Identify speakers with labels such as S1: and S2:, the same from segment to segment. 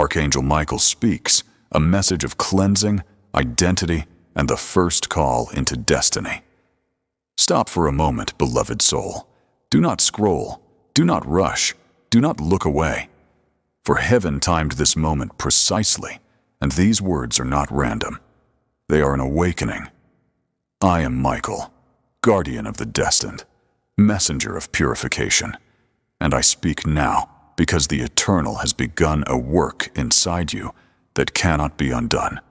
S1: Archangel Michael speaks a message of cleansing, identity, and the first call into destiny. Stop for a moment, beloved soul. Do not scroll. Do not rush. Do not look away. For heaven timed this moment precisely, and these words are not random. They are an awakening. I am Michael, guardian of the destined, messenger of purification, and I speak now because the Eternal has begun a work inside you that cannot be undone.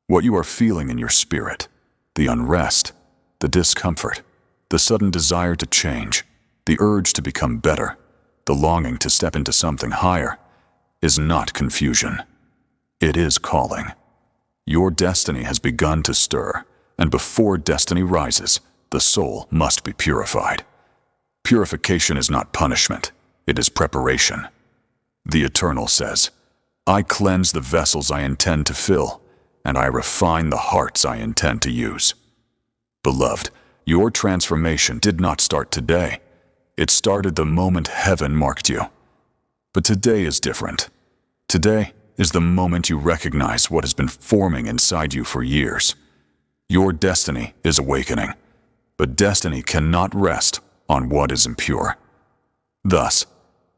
S1: What you are feeling in your spirit, the unrest, the discomfort, the sudden desire to change, the urge to become better, the longing to step into something higher, is not confusion. It is calling. Your destiny has begun to stir, and before destiny rises, the soul must be purified. Purification is not punishment, it is preparation. The Eternal says, I cleanse the vessels I intend to fill, and I refine the hearts I intend to use. Beloved, your transformation did not start today. It started the moment heaven marked you. But today is different. Today is the moment you recognize what has been forming inside you for years. Your destiny is awakening, but destiny cannot rest on what is impure. Thus,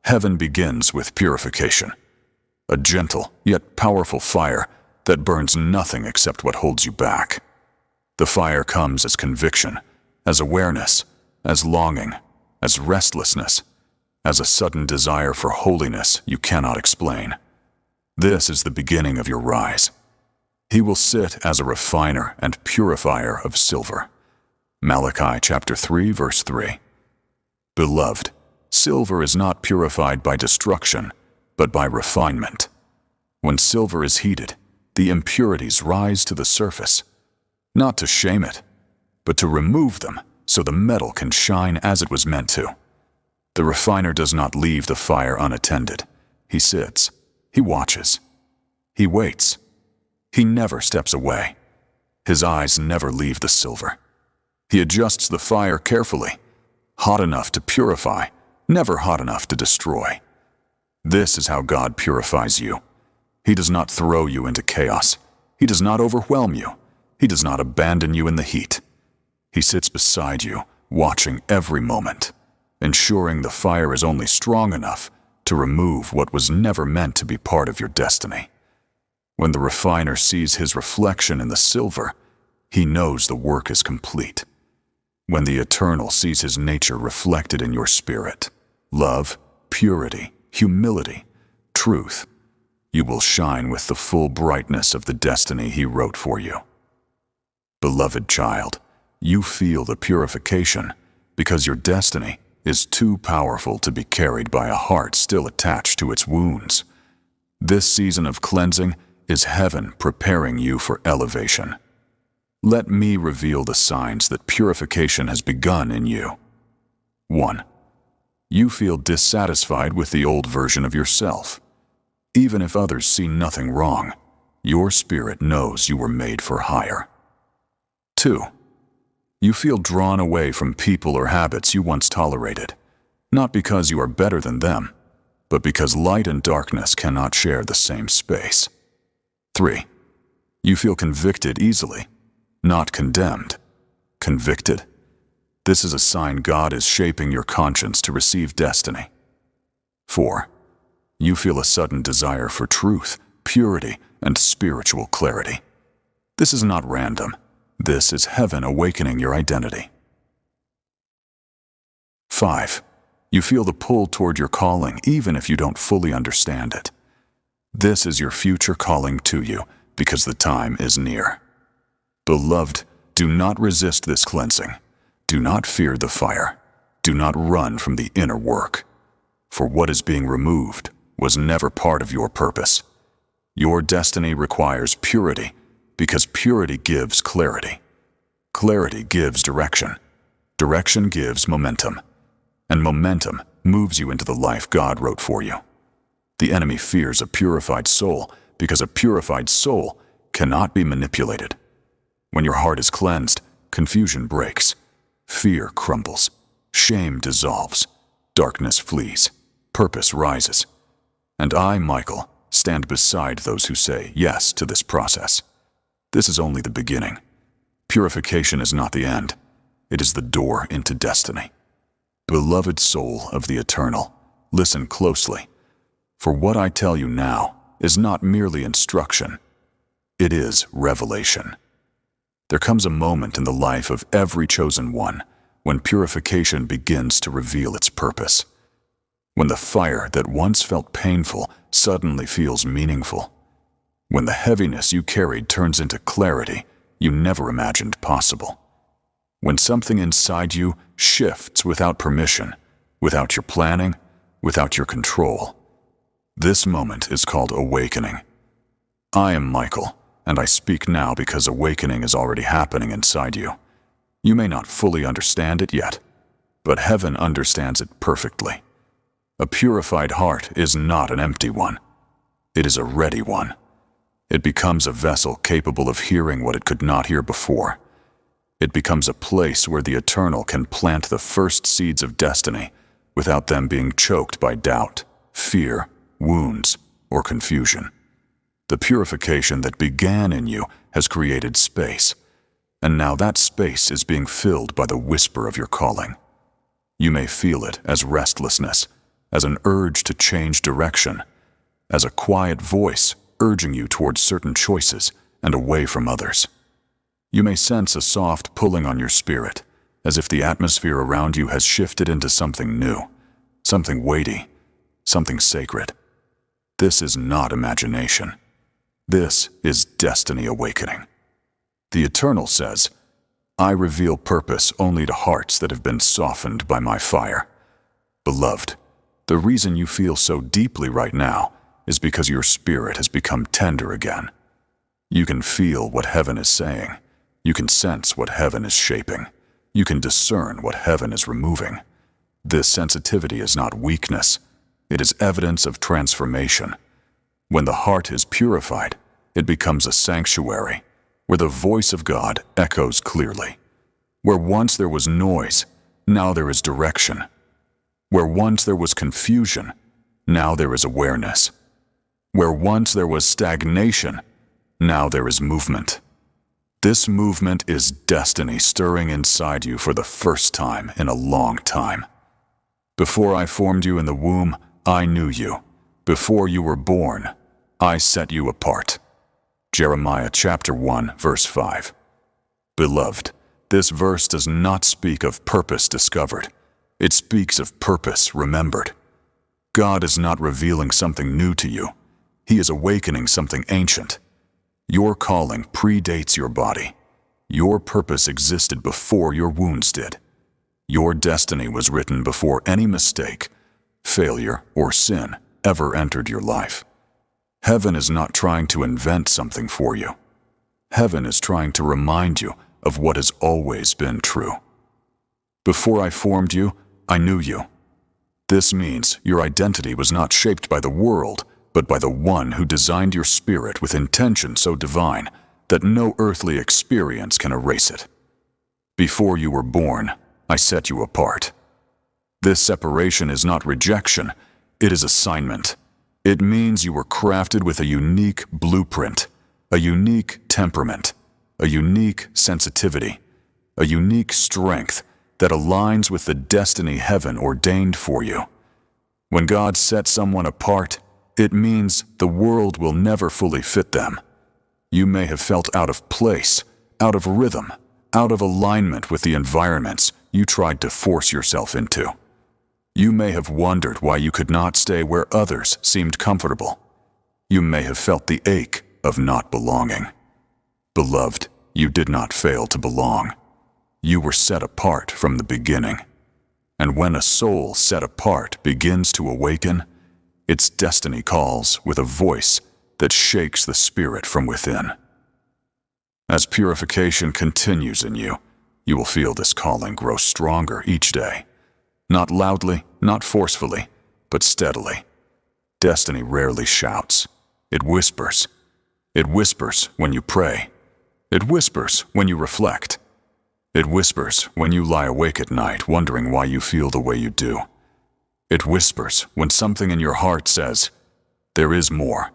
S1: heaven begins with purification, a gentle yet powerful fire that burns nothing except what holds you back. The fire comes as conviction, as awareness, as longing, as restlessness, as a sudden desire for holiness you cannot explain. This is the beginning of your rise. He will sit as a refiner and purifier of silver. Malachi chapter 3, verse 3. Beloved, silver is not purified by destruction, but by refinement. When silver is heated, the impurities rise to the surface, not to shame it, but to remove them so the metal can shine as it was meant to. The refiner does not leave the fire unattended. He sits, he watches, he waits. He never steps away. His eyes never leave the silver. He adjusts the fire carefully, hot enough to purify, never hot enough to destroy. This is how God purifies you. He does not throw you into chaos. He does not overwhelm you. He does not abandon you in the heat. He sits beside you, watching every moment, ensuring the fire is only strong enough to remove what was never meant to be part of your destiny. When the refiner sees his reflection in the silver, he knows the work is complete. When the Eternal sees his nature reflected in your spirit, love, purity, humility, truth, you will shine with the full brightness of the destiny he wrote for you. Beloved child, you feel the purification because your destiny is too powerful to be carried by a heart still attached to its wounds. This season of cleansing is heaven preparing you for elevation. Let me reveal the signs that purification has begun in you. 1. You feel dissatisfied with the old version of yourself. Even if others see nothing wrong, your spirit knows you were made for higher. 2. You feel drawn away from people or habits you once tolerated, not because you are better than them, but because light and darkness cannot share the same space. 3. You feel convicted easily, not condemned. Convicted? This is a sign God is shaping your conscience to receive destiny. 4. You feel a sudden desire for truth, purity, and spiritual clarity. This is not random. This is heaven awakening your identity. 5. You feel the pull toward your calling even if you don't fully understand it. This is your future calling to you because the time is near. Beloved, do not resist this cleansing. Do not fear the fire. Do not run from the inner work. For what is being removed was never part of your purpose. Your destiny requires purity because purity gives clarity. Clarity gives direction. Direction gives momentum. And momentum moves you into the life God wrote for you. The enemy fears a purified soul because a purified soul cannot be manipulated. When your heart is cleansed, confusion breaks, fear crumbles, shame dissolves, darkness flees, purpose rises. And I, Michael, stand beside those who say yes to this process. This is only the beginning. Purification is not the end. It is the door into destiny. Beloved soul of the Eternal, listen closely, for what I tell you now is not merely instruction. It is revelation. There comes a moment in the life of every chosen one when purification begins to reveal its purpose. When the fire that once felt painful suddenly feels meaningful. When the heaviness you carried turns into clarity you never imagined possible. When something inside you shifts without permission, without your planning, without your control. This moment is called awakening. I am Michael, and I speak now because awakening is already happening inside you. You may not fully understand it yet, but heaven understands it perfectly. A purified heart is not an empty one. It is a ready one. It becomes a vessel capable of hearing what it could not hear before. It becomes a place where the Eternal can plant the first seeds of destiny without them being choked by doubt, fear, wounds, or confusion. The purification that began in you has created space, and now that space is being filled by the whisper of your calling. You may feel it as restlessness, as an urge to change direction, as a quiet voice urging you towards certain choices and away from others. You may sense a soft pulling on your spirit, as if the atmosphere around you has shifted into something new, something weighty, something sacred. This is not imagination. This is destiny awakening. The Eternal says, I reveal purpose only to hearts that have been softened by my fire. Beloved, the reason you feel so deeply right now is because your spirit has become tender again. You can feel what heaven is saying. You can sense what heaven is shaping. You can discern what heaven is removing. This sensitivity is not weakness. It is evidence of transformation. When the heart is purified, it becomes a sanctuary, where the voice of God echoes clearly. Where once there was noise, now there is direction. Where once there was confusion, now there is awareness. Where once there was stagnation, now there is movement. This movement is destiny stirring inside you for the first time in a long time. Before I formed you in the womb, I knew you. Before you were born, I set you apart. Jeremiah chapter 1, verse 5. Beloved, this verse does not speak of purpose discovered. It speaks of purpose remembered. God is not revealing something new to you. He is awakening something ancient. Your calling predates your body. Your purpose existed before your wounds did. Your destiny was written before any mistake, failure, or sin ever entered your life. Heaven is not trying to invent something for you. Heaven is trying to remind you of what has always been true. Before I formed you, I knew you. This means your identity was not shaped by the world, but by the one who designed your spirit with intention so divine that no earthly experience can erase it. Before you were born, I set you apart. This separation is not rejection, it is assignment. It means you were crafted with a unique blueprint, a unique temperament, a unique sensitivity, a unique strength that aligns with the destiny heaven ordained for you. When God sets someone apart, it means the world will never fully fit them. You may have felt out of place, out of rhythm, out of alignment with the environments you tried to force yourself into. You may have wondered why you could not stay where others seemed comfortable. You may have felt the ache of not belonging. Beloved, you did not fail to belong. You were set apart from the beginning. And when a soul set apart begins to awaken, its destiny calls with a voice that shakes the spirit from within. As purification continues in you, you will feel this calling grow stronger each day. Not loudly, not forcefully, but steadily. Destiny rarely shouts. It whispers. It whispers when you pray. It whispers when you reflect. It whispers when you lie awake at night wondering why you feel the way you do. It whispers when something in your heart says, there is more,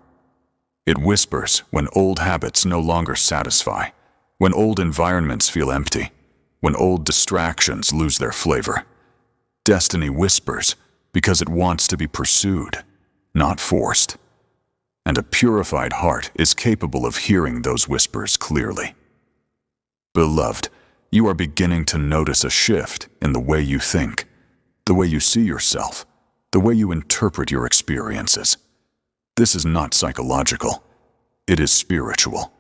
S1: It whispers when old habits no longer satisfy, when old environments feel empty, when old distractions lose their flavor. Destiny whispers because it wants to be pursued, not forced. And a purified heart is capable of hearing those whispers clearly. Beloved, you are beginning to notice a shift in the way you think, the way you see yourself, the way you interpret your experiences. This is not psychological. It is spiritual.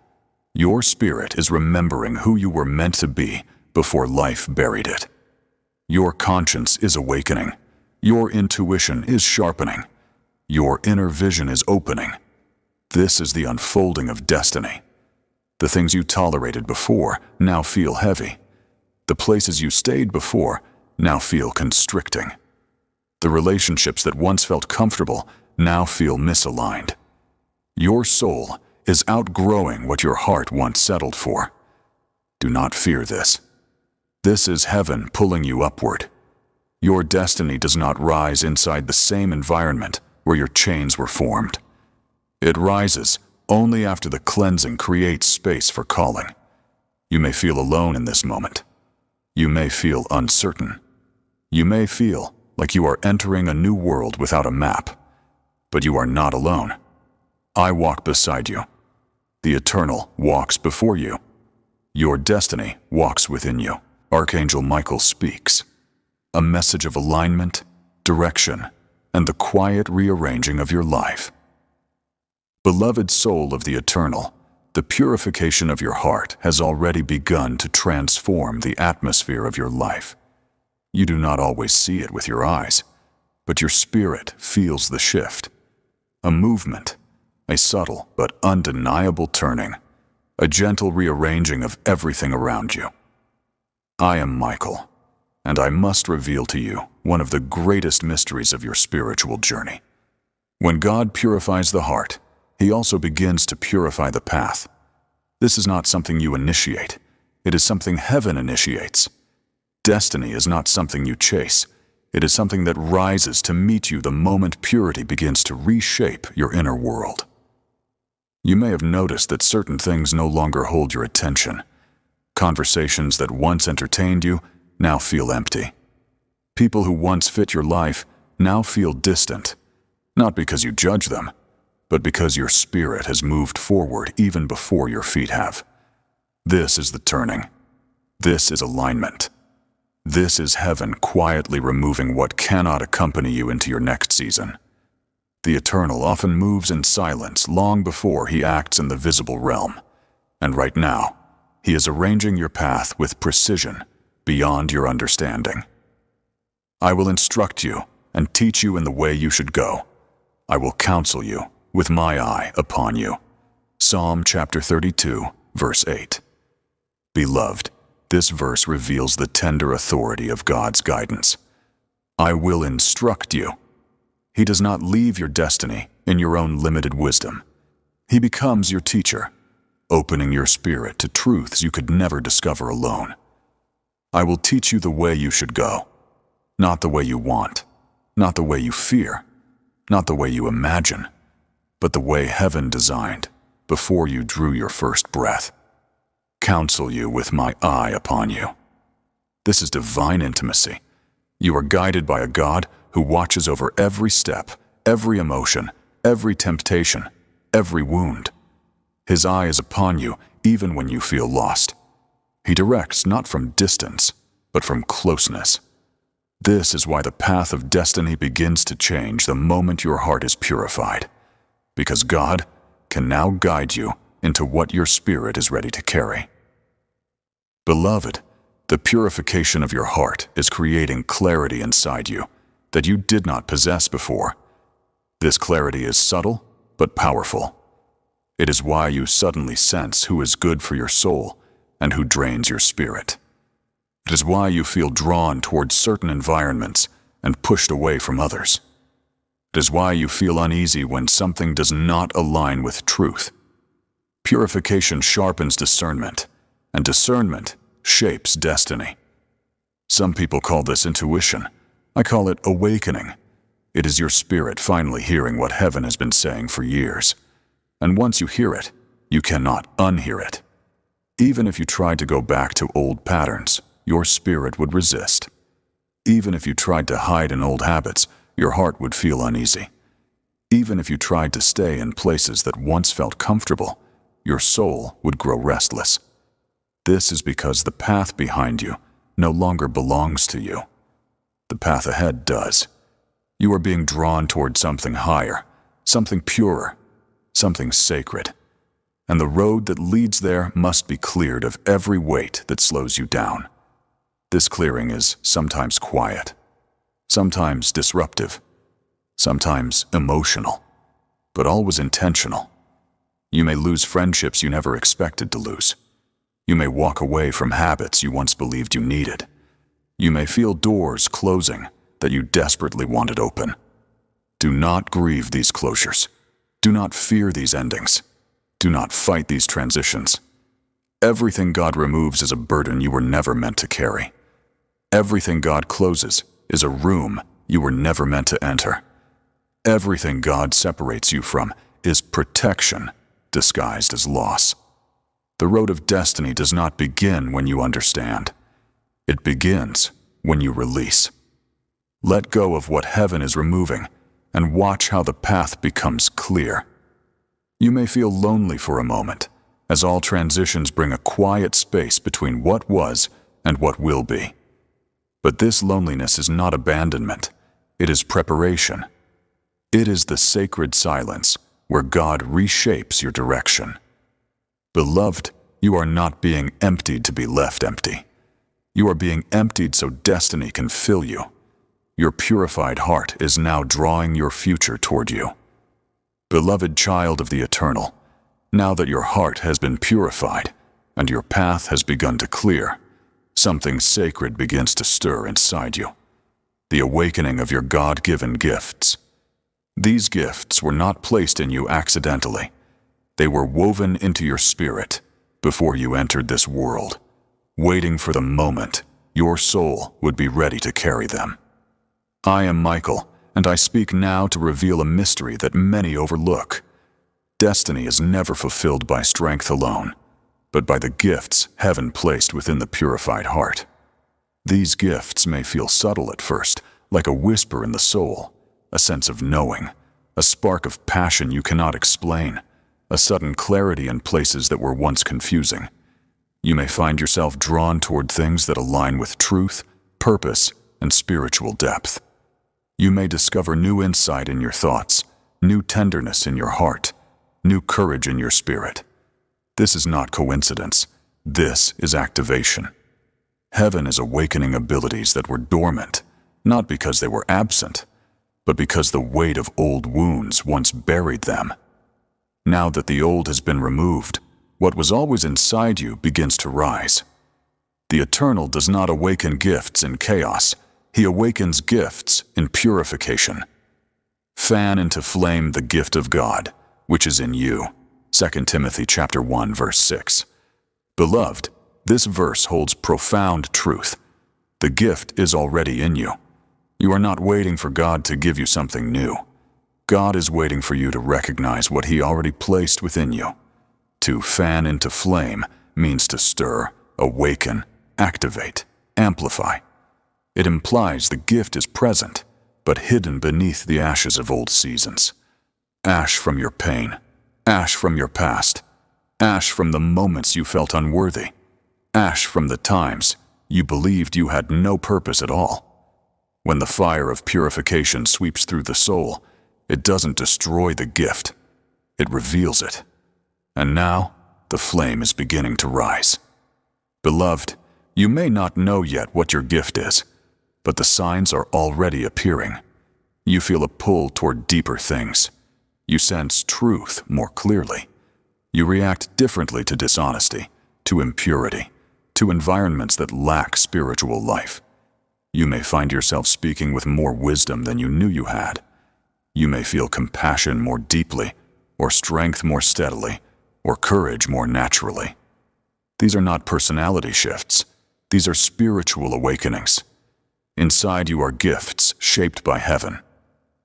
S1: Your spirit is remembering who you were meant to be before life buried it. Your conscience is awakening. Your intuition is sharpening. Your inner vision is opening. This is the unfolding of destiny. The things you tolerated before now feel heavy. The places you stayed before now feel constricting. The relationships that once felt comfortable now feel misaligned. Your soul is outgrowing what your heart once settled for. Do not fear this. This is heaven pulling you upward. Your destiny does not rise inside the same environment where your chains were formed. It rises only after the cleansing creates space for calling. You may feel alone in this moment. You may feel uncertain. You may feel like you are entering a new world without a map. But you are not alone. I walk beside you. The Eternal walks before you. Your destiny walks within you. Archangel Michael speaks. A message of alignment, direction, and the quiet rearranging of your life. Beloved soul of the Eternal, the purification of your heart has already begun to transform the atmosphere of your life. You do not always see it with your eyes, but your spirit feels the shift. A movement, a subtle but undeniable turning, a gentle rearranging of everything around you. I am Michael, and I must reveal to you one of the greatest mysteries of your spiritual journey. When God purifies the heart, He also begins to purify the path. This is not something you initiate. It is something heaven initiates. Destiny is not something you chase. It is something that rises to meet you the moment purity begins to reshape your inner world. You may have noticed that certain things no longer hold your attention. Conversations that once entertained you now feel empty. People who once fit your life now feel distant, not because you judge them, but because your spirit has moved forward even before your feet have. This is the turning. This is alignment. This is heaven quietly removing what cannot accompany you into your next season. The Eternal often moves in silence long before He acts in the visible realm. And right now, He is arranging your path with precision beyond your understanding. I will instruct you and teach you in the way you should go. I will counsel you with my eye upon you. Psalm chapter 32, verse 8. Beloved, this verse reveals the tender authority of God's guidance. I will instruct you. He does not leave your destiny in your own limited wisdom. He becomes your teacher, opening your spirit to truths you could never discover alone. I will teach you the way you should go, not the way you want, not the way you fear, not the way you imagine, but the way heaven designed before you drew your first breath. Counsel you with my eye upon you. This is divine intimacy. You are guided by a God who watches over every step, every emotion, every temptation, every wound. His eye is upon you even when you feel lost. He directs not from distance, but from closeness. This is why the path of destiny begins to change the moment your heart is purified, because God can now guide you into what your spirit is ready to carry. Beloved, the purification of your heart is creating clarity inside you that you did not possess before. This clarity is subtle but powerful. It is why you suddenly sense who is good for your soul and who drains your spirit. It is why you feel drawn towards certain environments and pushed away from others. It is why you feel uneasy when something does not align with truth. Purification sharpens discernment, and discernment shapes destiny. Some people call this intuition. I call it awakening. It is your spirit finally hearing what heaven has been saying for years. And once you hear it, you cannot unhear it. Even if you tried to go back to old patterns, your spirit would resist. Even if you tried to hide in old habits, your heart would feel uneasy. Even if you tried to stay in places that once felt comfortable, your soul would grow restless. This is because the path behind you no longer belongs to you. The path ahead does. You are being drawn toward something higher, something purer, something sacred. And the road that leads there must be cleared of every weight that slows you down. This clearing is sometimes quiet, sometimes disruptive, sometimes emotional, but always intentional. You may lose friendships you never expected to lose. You may walk away from habits you once believed you needed. You may feel doors closing that you desperately wanted open. Do not grieve these closures. Do not fear these endings. Do not fight these transitions. Everything God removes is a burden you were never meant to carry. Everything God closes is a room you were never meant to enter. Everything God separates you from is protection disguised as loss. The road of destiny does not begin when you understand. It begins when you release. Let go of what heaven is removing and watch how the path becomes clear. You may feel lonely for a moment, as all transitions bring a quiet space between what was and what will be. But this loneliness is not abandonment. It is preparation. It is the sacred silence where God reshapes your direction. Beloved, you are not being emptied to be left empty. You are being emptied so destiny can fill you. Your purified heart is now drawing your future toward you. Beloved child of the Eternal, now that your heart has been purified and your path has begun to clear, something sacred begins to stir inside you. The awakening of your God-given gifts. These gifts were not placed in you accidentally. They were woven into your spirit before you entered this world, waiting for the moment your soul would be ready to carry them. I am Michael, and I speak now to reveal a mystery that many overlook. Destiny is never fulfilled by strength alone, but by the gifts heaven placed within the purified heart. These gifts may feel subtle at first, like a whisper in the soul, a sense of knowing, a spark of passion you cannot explain, a sudden clarity in places that were once confusing. You may find yourself drawn toward things that align with truth, purpose, and spiritual depth. You may discover new insight in your thoughts, new tenderness in your heart, new courage in your spirit. This is not coincidence. This is activation. Heaven is awakening abilities that were dormant, not because they were absent, but because the weight of old wounds once buried them. Now that the old has been removed, what was always inside you begins to rise. The Eternal does not awaken gifts in chaos. He awakens gifts in purification. Fan into flame the gift of God, which is in you. 2 Timothy chapter 1, verse 6. Beloved, this verse holds profound truth. The gift is already in you. You are not waiting for God to give you something new. God is waiting for you to recognize what He already placed within you. To fan into flame means to stir, awaken, activate, amplify. It implies the gift is present, but hidden beneath the ashes of old seasons. Ash from your pain, ash from your past, ash from the moments you felt unworthy, ash from the times you believed you had no purpose at all. When the fire of purification sweeps through the soul, it doesn't destroy the gift, it reveals it. And now, the flame is beginning to rise. Beloved, you may not know yet what your gift is, but the signs are already appearing. You feel a pull toward deeper things. You sense truth more clearly. You react differently to dishonesty, to impurity, to environments that lack spiritual life. You may find yourself speaking with more wisdom than you knew you had. You may feel compassion more deeply, or strength more steadily, or courage more naturally. These are not personality shifts. These are spiritual awakenings. Inside you are gifts shaped by heaven.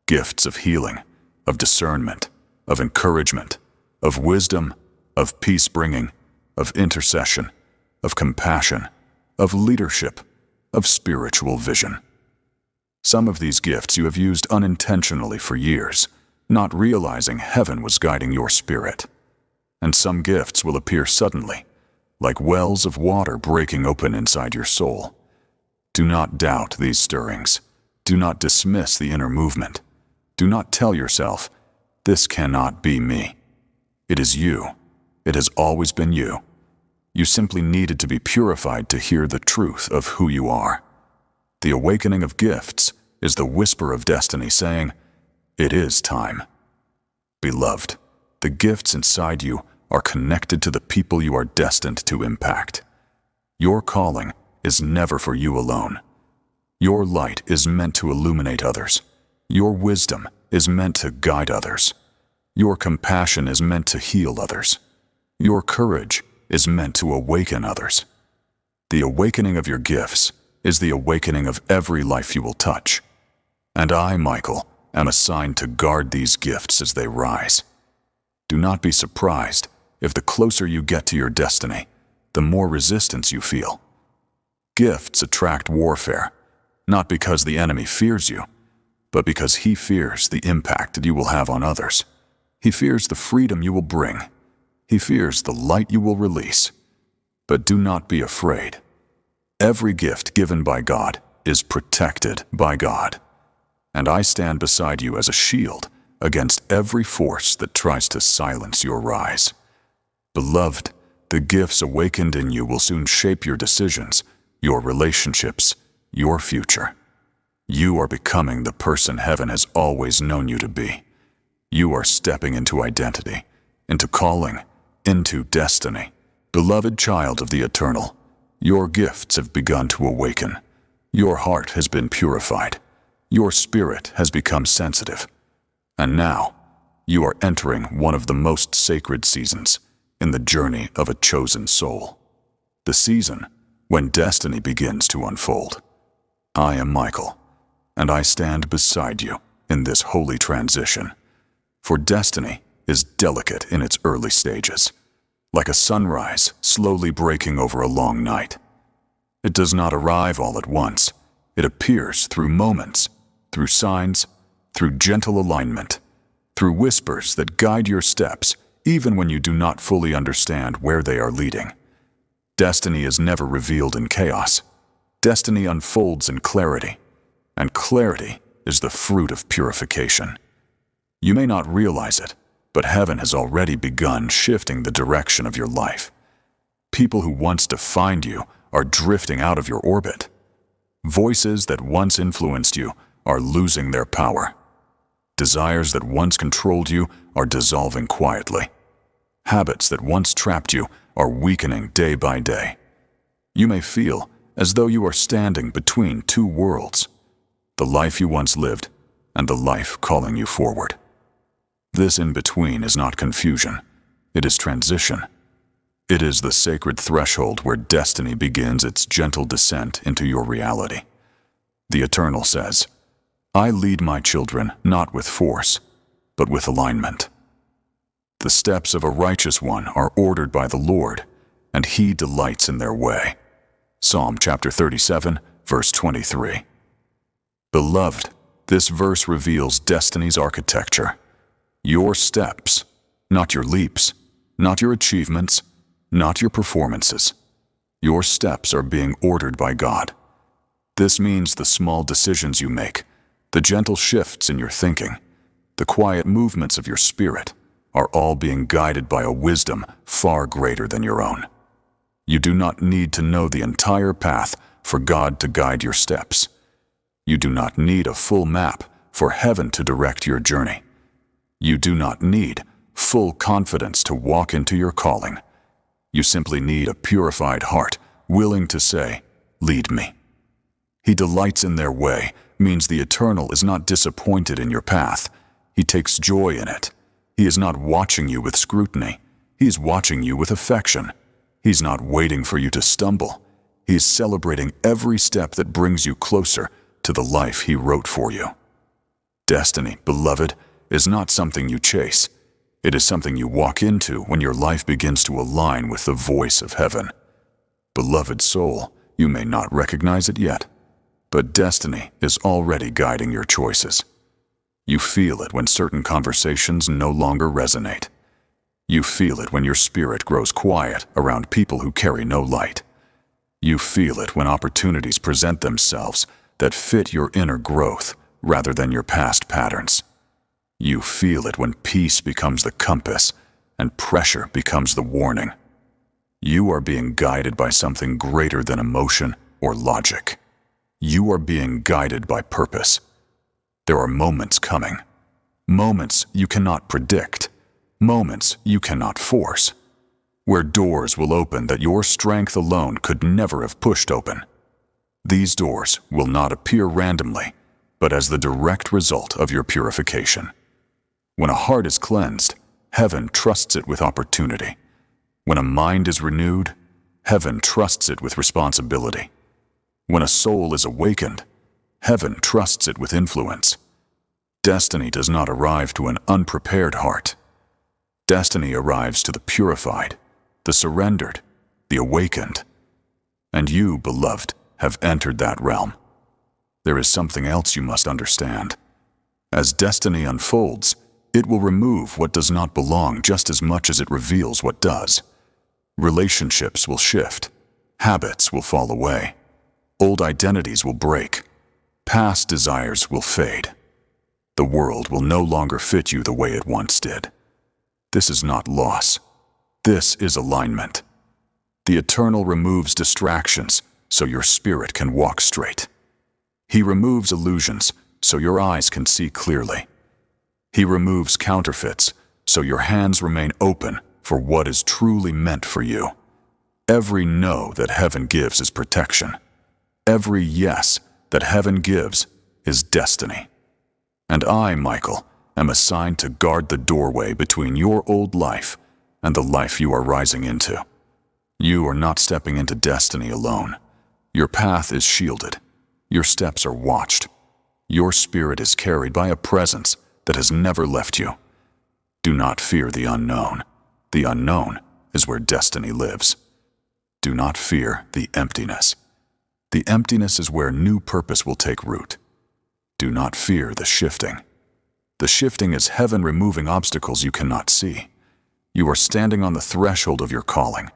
S1: Gifts of healing, of discernment, of encouragement, of wisdom, of peace-bringing, of intercession, of compassion, of leadership, of spiritual vision. Some of these gifts you have used unintentionally for years, not realizing heaven was guiding your spirit. And some gifts will appear suddenly, like wells of water breaking open inside your soul. Do not doubt these stirrings. Do not dismiss the inner movement. Do not tell yourself, "This cannot be me." It is you. It has always been you. You simply needed to be purified to hear the truth of who you are. The awakening of gifts is the whisper of destiny saying, "It is time." Beloved, the gifts inside you are connected to the people you are destined to impact. Your calling is never for you alone. Your light is meant to illuminate others. Your wisdom is meant to guide others. Your compassion is meant to heal others. Your courage is meant to awaken others. The awakening of your gifts is the awakening of every life you will touch. And I, Michael, am assigned to guard these gifts as they rise. Do not be surprised if the closer you get to your destiny, the more resistance you feel. Gifts attract warfare, not because the enemy fears you, but because he fears the impact that you will have on others. He fears the freedom you will bring. He fears the light you will release. But do not be afraid. Every gift given by God is protected by God. And I stand beside you as a shield against every force that tries to silence your rise. Beloved, the gifts awakened in you will soon shape your decisions, your relationships, your future. You are becoming the person heaven has always known you to be. You are stepping into identity, into calling, into destiny. Beloved child of the Eternal, your gifts have begun to awaken. Your heart has been purified. Your spirit has become sensitive. And now, you are entering one of the most sacred seasons in the journey of a chosen soul. The season when destiny begins to unfold. I am Michael, and I stand beside you in this holy transition. For destiny is delicate in its early stages, like a sunrise slowly breaking over a long night. It does not arrive all at once. It appears through moments, through signs, through gentle alignment, through whispers that guide your steps even when you do not fully understand where they are leading. Destiny is never revealed in chaos. Destiny unfolds in clarity, and clarity is the fruit of purification. You may not realize it, but heaven has already begun shifting the direction of your life. People who once defined you are drifting out of your orbit. Voices that once influenced you are losing their power. Desires that once controlled you are dissolving quietly. Habits that once trapped you are weakening day by day. You may feel as though you are standing between two worlds, the life you once lived and the life calling you forward. This in-between is not confusion, it is transition. It is the sacred threshold where destiny begins its gentle descent into your reality. The Eternal says, I lead my children not with force, but with alignment. The steps of a righteous one are ordered by the Lord, and He delights in their way. Psalm chapter 37, verse 23. Beloved, this verse reveals destiny's architecture. Your steps, not your leaps, not your achievements, not your performances. Your steps are being ordered by God. This means the small decisions you make, the gentle shifts in your thinking, the quiet movements of your spirit are all being guided by a wisdom far greater than your own. You do not need to know the entire path for God to guide your steps. You do not need a full map for heaven to direct your journey. You do not need full confidence to walk into your calling. You simply need a purified heart willing to say, lead me. He delights in their way means the Eternal is not disappointed in your path. He takes joy in it. He is not watching you with scrutiny. He is watching you with affection. He's not waiting for you to stumble. He is celebrating every step that brings you closer to the life He wrote for you. Destiny, beloved, is not something you chase. It is something you walk into when your life begins to align with the voice of heaven. Beloved soul, you may not recognize it yet, but destiny is already guiding your choices. You feel it when certain conversations no longer resonate. You feel it when your spirit grows quiet around people who carry no light. You feel it when opportunities present themselves that fit your inner growth rather than your past patterns. You feel it when peace becomes the compass and pressure becomes the warning. You are being guided by something greater than emotion or logic. You are being guided by purpose. There are moments coming. Moments you cannot predict. Moments you cannot force. Where doors will open that your strength alone could never have pushed open. These doors will not appear randomly, but as the direct result of your purification. When a heart is cleansed, heaven trusts it with opportunity. When a mind is renewed, heaven trusts it with responsibility. When a soul is awakened, heaven trusts it with influence. Destiny does not arrive to an unprepared heart. Destiny arrives to the purified, the surrendered, the awakened. And you, beloved, have entered that realm. There is something else you must understand. As destiny unfolds, it will remove what does not belong just as much as it reveals what does. Relationships will shift. Habits will fall away. Old identities will break. Past desires will fade. The world will no longer fit you the way it once did. This is not loss. This is alignment. The Eternal removes distractions so your spirit can walk straight. He removes illusions so your eyes can see clearly. He removes counterfeits so your hands remain open for what is truly meant for you. Every no that heaven gives is protection. Every yes that heaven gives is destiny. And I, Michael, am assigned to guard the doorway between your old life and the life you are rising into. You are not stepping into destiny alone. Your path is shielded. Your steps are watched. Your spirit is carried by a presence that has never left you. Do not fear the unknown. The unknown is where destiny lives. Do not fear the emptiness. The emptiness is where new purpose will take root. Do not fear the shifting. The shifting is heaven removing obstacles you cannot see. You are standing on the threshold of your calling.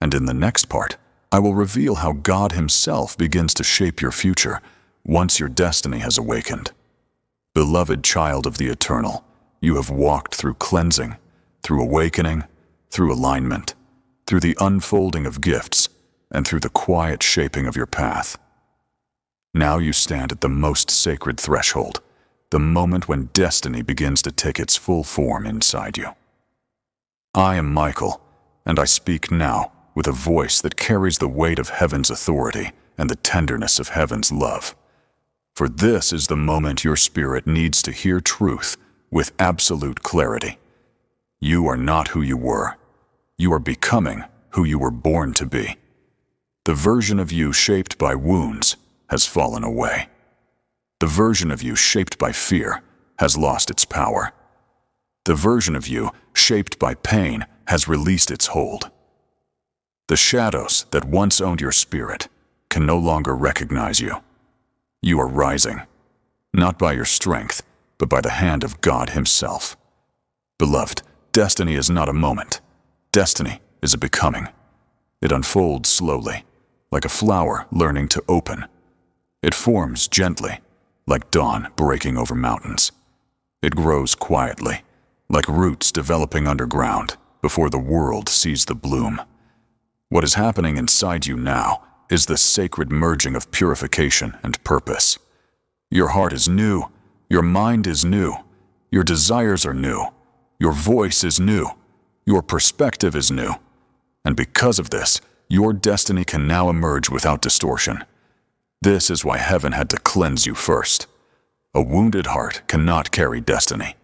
S1: And in the next part, I will reveal how God Himself begins to shape your future once your destiny has awakened. Beloved child of the Eternal, you have walked through cleansing, through awakening, through alignment, through the unfolding of gifts, and through the quiet shaping of your path. Now you stand at the most sacred threshold, the moment when destiny begins to take its full form inside you. I am Michael, and I speak now with a voice that carries the weight of heaven's authority and the tenderness of heaven's love. For this is the moment your spirit needs to hear truth with absolute clarity. You are not who you were. You are becoming who you were born to be. The version of you shaped by wounds has fallen away. The version of you shaped by fear has lost its power. The version of you shaped by pain has released its hold. The shadows that once owned your spirit can no longer recognize you. You are rising, not by your strength, but by the hand of God Himself. Beloved, destiny is not a moment. Destiny is a becoming. It unfolds slowly, like a flower learning to open. It forms gently, like dawn breaking over mountains. It grows quietly, like roots developing underground before the world sees the bloom. What is happening inside you now is the sacred merging of purification and purpose. Your heart is new, your mind is new, your desires are new, your voice is new, your perspective is new. And because of this, your destiny can now emerge without distortion. This is why heaven had to cleanse you first. A wounded heart cannot carry destiny.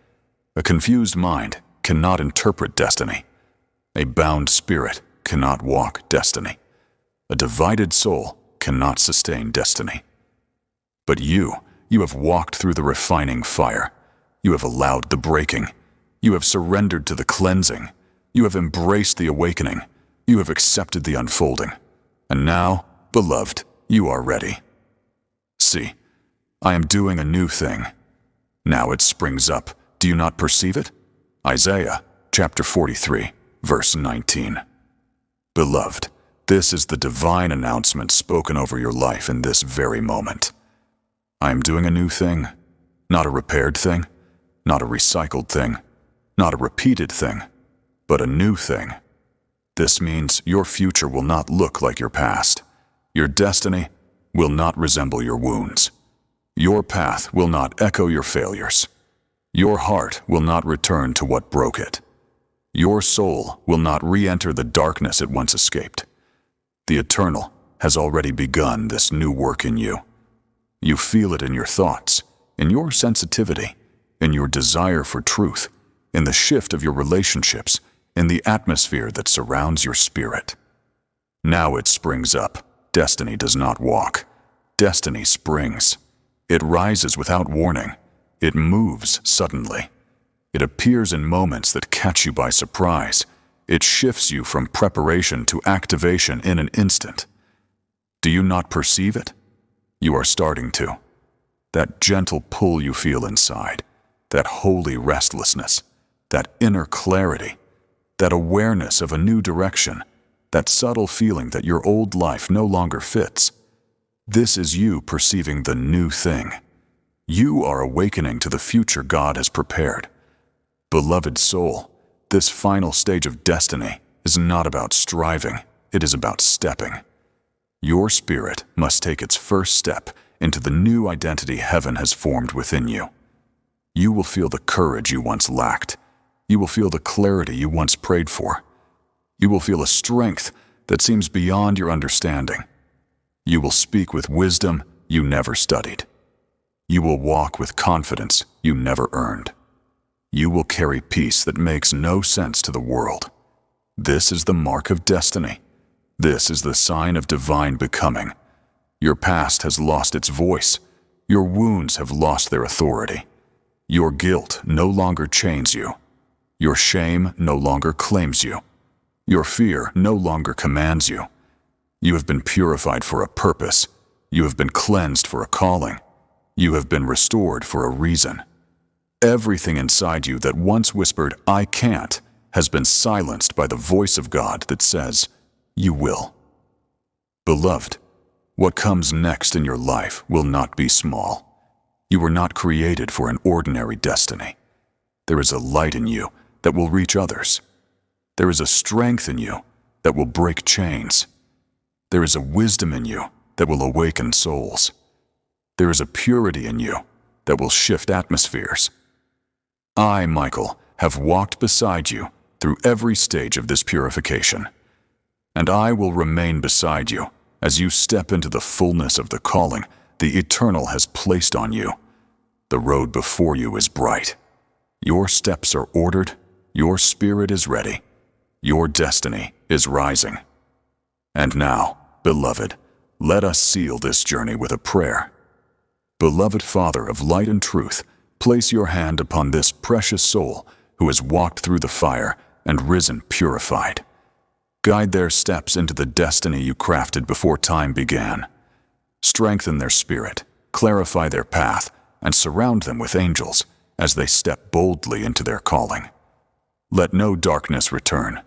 S1: A confused mind cannot interpret destiny. A bound spirit cannot walk destiny. A divided soul cannot sustain destiny. But you have walked through the refining fire. You have allowed the breaking. You have surrendered to the cleansing. You have embraced the awakening. You have accepted the unfolding. And now, beloved, you are ready. See, I am doing a new thing. Now it springs up. Do you not perceive it? Isaiah chapter 43, verse 19. Beloved, this is the divine announcement spoken over your life in this very moment. I am doing a new thing, not a repaired thing, not a recycled thing, not a repeated thing, but a new thing. This means your future will not look like your past. Your destiny will not resemble your wounds. Your path will not echo your failures. Your heart will not return to what broke it. Your soul will not re-enter the darkness it once escaped. The Eternal has already begun this new work in you. You feel it in your thoughts, in your sensitivity, in your desire for truth, in the shift of your relationships, in the atmosphere that surrounds your spirit. Now it springs up. Destiny does not walk. Destiny springs. It rises without warning. It moves suddenly. It appears in moments that catch you by surprise. It shifts you from preparation to activation in an instant. Do you not perceive it? You are starting to. That gentle pull you feel inside, that holy restlessness, that inner clarity, that awareness of a new direction, that subtle feeling that your old life no longer fits. This is you perceiving the new thing. You are awakening to the future God has prepared. Beloved soul, this final stage of destiny is not about striving, it is about stepping. Your spirit must take its first step into the new identity heaven has formed within you. You will feel the courage you once lacked. You will feel the clarity you once prayed for. You will feel a strength that seems beyond your understanding. You will speak with wisdom you never studied. You will walk with confidence you never earned. You will carry peace that makes no sense to the world. This is the mark of destiny. This is the sign of divine becoming. Your past has lost its voice. Your wounds have lost their authority. Your guilt no longer chains you. Your shame no longer claims you. Your fear no longer commands you. You have been purified for a purpose. You have been cleansed for a calling. You have been restored for a reason. Everything inside you that once whispered, "I can't," has been silenced by the voice of God that says, "You will." Beloved, what comes next in your life will not be small. You were not created for an ordinary destiny. There is a light in you that will reach others. There is a strength in you that will break chains. There is a wisdom in you that will awaken souls. There is a purity in you that will shift atmospheres. I, Michael, have walked beside you through every stage of this purification, and I will remain beside you as you step into the fullness of the calling the Eternal has placed on you. The road before you is bright. Your steps are ordered. Your spirit is ready. Your destiny is rising. And now, beloved, let us seal this journey with a prayer. Beloved Father of light and truth, place your hand upon this precious soul who has walked through the fire and risen purified. Guide their steps into the destiny you crafted before time began. Strengthen their spirit, clarify their path, and surround them with angels as they step boldly into their calling. Let no darkness return,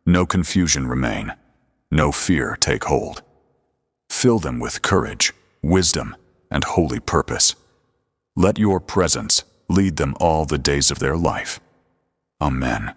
S1: no confusion remain, no fear take hold. Fill them with courage, wisdom, and holy purpose. Let your presence lead them all the days of their life. Amen.